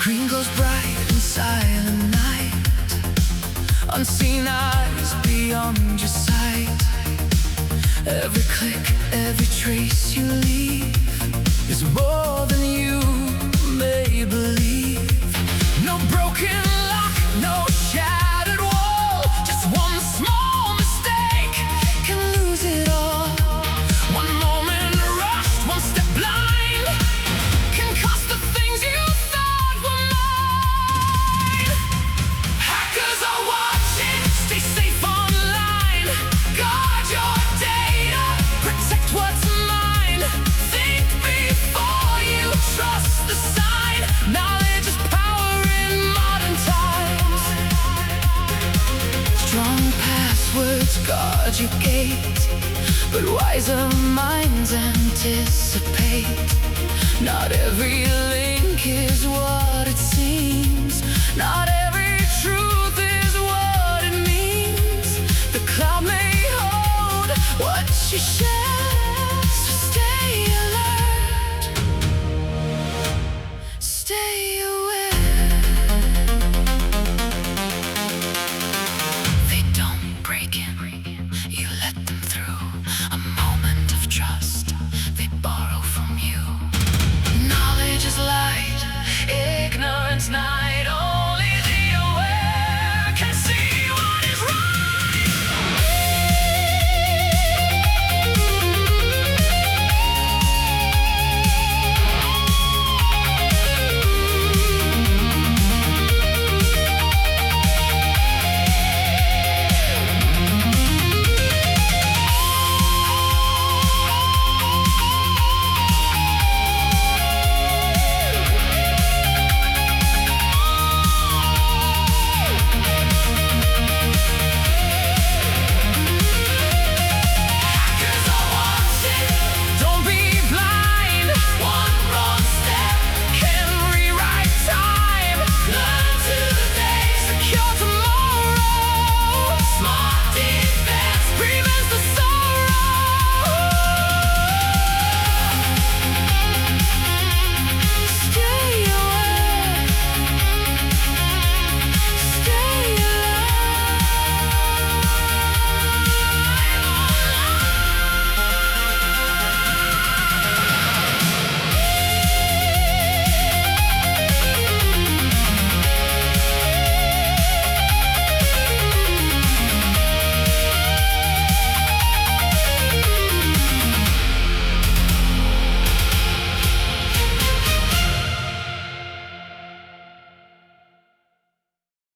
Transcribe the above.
Screen goes bright in silent night, unseen eyes beyond your sight. Every click, every trace you leave is more than you may believe. No broken lock, no shattered wall, just one small mistake can lose it all. One moment rushed, one step blind can cost the things you thought were mine. Hackers are watching, stay safe online. Guard your data, protect what's mine. Think before you trust the sign. Knowledge is power in modern times. Strong passwords guard your gate, but wiser minds anticipate. Not every link is what it seems. Not every truth is what it means. The cloud may hold what you share, so stay alert, stay aware. They don't break in, you let them through. A moment of trust, they borrow from you. Knowledge is light, ignorance not.